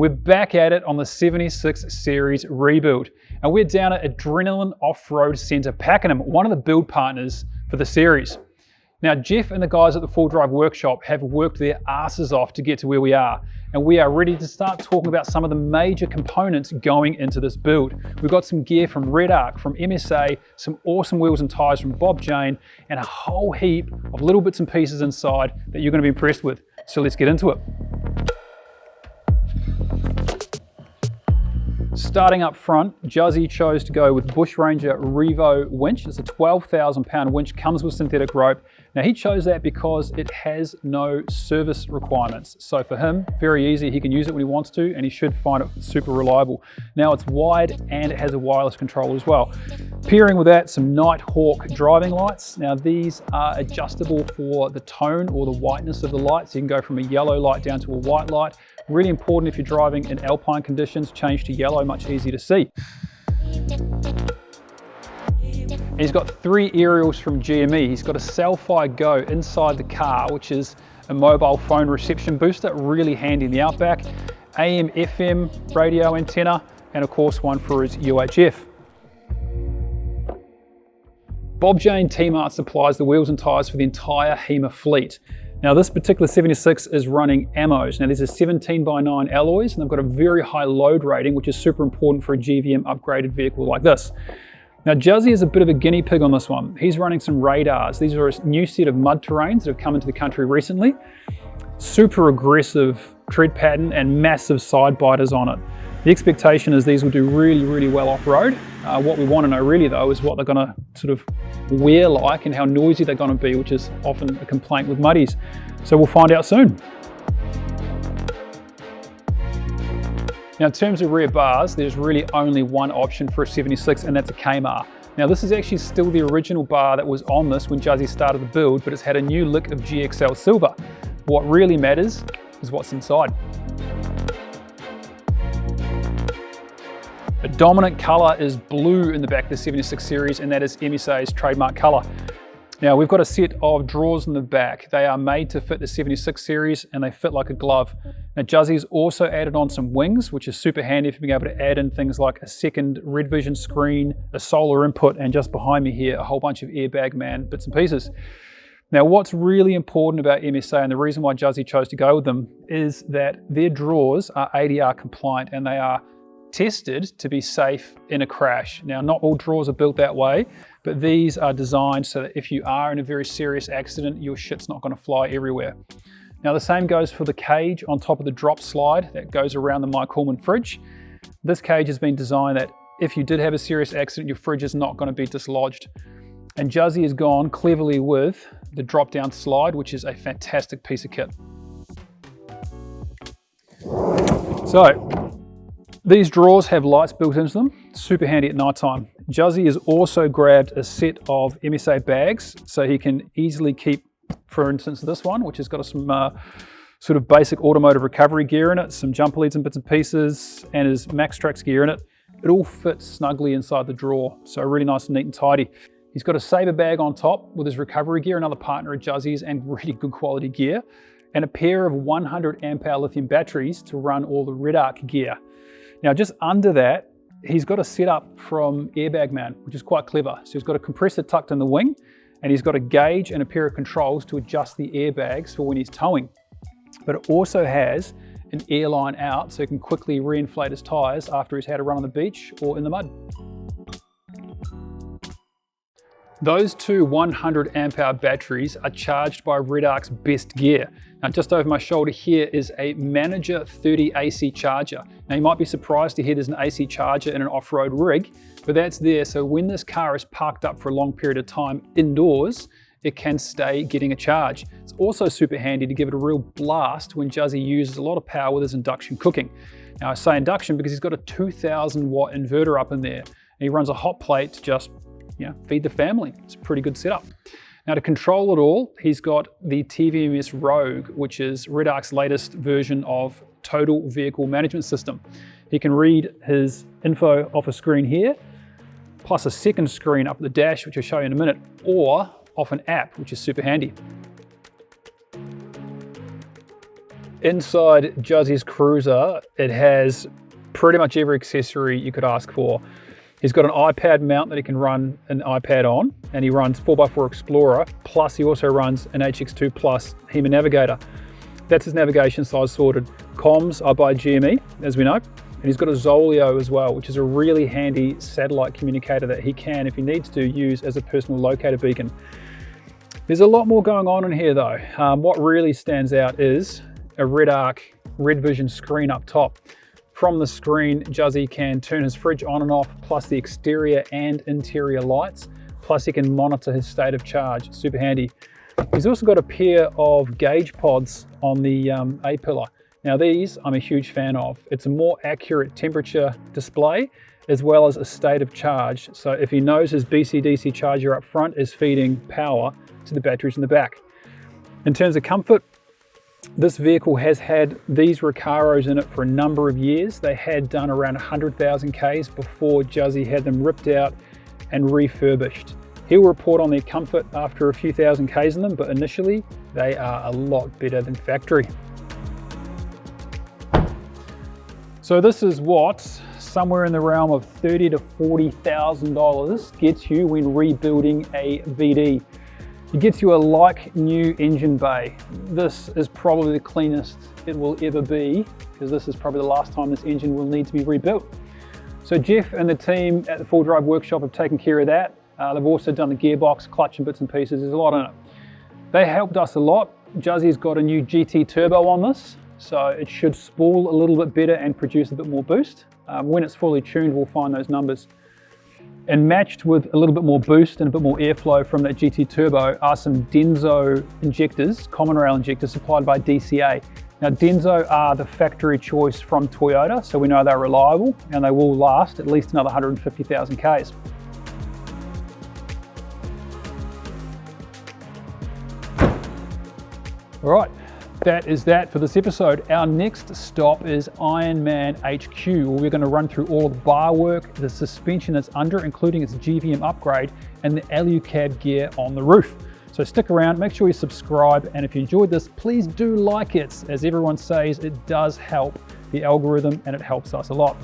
We're back at it on the 76 Series Rebuild, and we're down at Adrenaline Off-Road Centre, Pakenham, one of the build partners for the series. Now, Jeff and the guys at the Full Drive Workshop have worked their asses off to get to where we are, and we are ready to start talking about some of the major components going into this build. We've got some gear from Red Arc, from MSA, some awesome wheels and tyres from Bob Jane, and a whole heap of little bits and pieces inside that you're going to be impressed with. So let's get into it. Starting up front, Juzzie chose to go with Bushranger Revo winch. It's a 12,000 pound winch, comes with synthetic rope. Now he chose that because it has no service requirements. So for him, very easy, he can use it when he wants to, and he should find it super reliable. Now it's wide and it has a wireless control as well. Pairing with that, some Nighthawk driving lights. Now these are adjustable for the tone or the whiteness of the light. So you can go from a yellow light down to a white light. Really important if you're driving in Alpine conditions, change to yellow, much easier to see. He's got 3 aerials from GME. He's got a Cel-Fi Go inside the car, which is a mobile phone reception booster, really handy in the outback, AM, FM radio antenna, and of course one for his UHF. Bob Jane T-Marts supplies the wheels and tyres for the entire Hema fleet. Now this particular 76 is running ammos. Now these are 17x9 alloys, and they've got a very high load rating, which is super important for a GVM upgraded vehicle like this. Now Juzzie is a bit of a guinea pig on this one. He's running some radars. These are a new set of mud terrains that have come into the country recently. Super aggressive tread pattern and massive side biters on it. The expectation is these will do really, really well off-road. What we want to know really though is what they're going to sort of wear like and how noisy they're going to be, which is often a complaint with muddies. So we'll find out soon. Now in terms of rear bars, there's really only one option for a 76, and that's a Hema. Now this is actually still the original bar that was on this when Juzzie started the build, but it's had a new lick of GXL silver. What really matters is what's inside. The dominant colour is blue in the back of the 76 series, and that is MSA's trademark colour. Now we've got a set of drawers in the back. They are made to fit the 76 series and they fit like a glove. Now Juzzie's also added on some wings, which is super handy for being able to add in things like a second red vision screen, a solar input, and just behind me here, a whole bunch of airbag man bits and pieces. Now what's really important about MSA, and the reason why Juzzie chose to go with them, is that their drawers are ADR compliant and they are tested to be safe in a crash. Now not all drawers are built that way, but these are designed so that if you are in a very serious accident, your shit's not going to fly everywhere. Now the same goes for the cage on top of the drop slide that goes around the Mike Coleman fridge. This cage has been designed that if you did have a serious accident, your fridge is not going to be dislodged. And Juzzie has gone cleverly with the drop down slide, which is a fantastic piece of kit. So these drawers have lights built into them, super handy at night time. Juzzie has also grabbed a set of MSA bags so he can easily keep, for instance, this one, which has got some sort of basic automotive recovery gear in it, some jumper leads and bits and pieces, and his Maxtrax gear in it. It all fits snugly inside the drawer, so really nice and neat and tidy. He's got a Sabre bag on top with his recovery gear, another partner of Juzzie's, and really good quality gear, and a pair of 100 amp hour lithium batteries to run all the Red Arc gear. Now just under that, he's got a setup from Airbag Man, which is quite clever. So he's got a compressor tucked in the wing, and he's got a gauge and a pair of controls to adjust the airbags for when he's towing. But it also has an air line out so he can quickly reinflate his tires after he's had a run on the beach or in the mud. Those two 100 amp hour batteries are charged by Red Arc's best gear. Now just over my shoulder here is a Manager 30 AC charger. Now you might be surprised to hear there's an AC charger in an off-road rig, but that's there so when this car is parked up for a long period of time indoors, it can stay getting a charge. It's also super handy to give it a real blast when Juzzie uses a lot of power with his induction cooking. Now I say induction because he's got a 2000 watt inverter up in there, and he runs a hot plate to just feed the family. It's a pretty good setup. Now to control it all, he's got the TVMS Rogue, which is Red Arc's latest version of Total Vehicle Management System. He can read his info off a screen here, plus a second screen up the dash, which I'll show you in a minute, or off an app, which is super handy. Inside Juzzie's Cruiser, it has pretty much every accessory you could ask for. He's got an iPad mount that he can run an iPad on, and he runs 4x4 Explorer, plus he also runs an HX2 Plus Hema navigator. That's his navigation size sorted. Comms are by GME, as we know, and he's got a Zoleo as well, which is a really handy satellite communicator that he can, if he needs to, use as a personal locator beacon. There's a lot more going on in here though. What really stands out is a Red Vision screen up top. From the screen, Juzzie can turn his fridge on and off, plus the exterior and interior lights, plus he can monitor his state of charge. Super handy. He's also got a pair of gauge pods on the A-pillar. Now these I'm a huge fan of. It's a more accurate temperature display as well as a state of charge. So if he knows his BC-DC charger up front is feeding power to the batteries in the back. In terms of comfort, this vehicle has had these Recaros in it for a number of years. They had done around 100,000 Ks before Juzzie had them ripped out and refurbished. He'll report on their comfort after a few thousand Ks in them, but initially they are a lot better than factory. So this is what somewhere in the realm of $30,000 to $40,000 gets you when rebuilding a VD. It gets you a like new engine bay. This is probably the cleanest it will ever be, because this is probably the last time this engine will need to be rebuilt. So Jeff and the team at the Full Drive Workshop have taken care of that. They've also done the gearbox, clutch and bits and pieces. There's a lot in it. They helped us a lot. Juzzie's got a new GT turbo on this, so it should spool a little bit better and produce a bit more boost. When it's fully tuned, we'll find those numbers. And matched with a little bit more boost and a bit more airflow from that GT turbo are some Denso injectors, common rail injectors supplied by DCA. Now Denso are the factory choice from Toyota, so we know they're reliable and they will last at least another 150,000 Ks. All right, that is that for this episode. Our next stop is Ironman HQ, where we're going to run through all of the bar work, the suspension that's under, including its GVM upgrade, and the Alucab gear on the roof. So stick around, make sure you subscribe, and if you enjoyed this, please do like it. As everyone says, it does help the algorithm and it helps us a lot.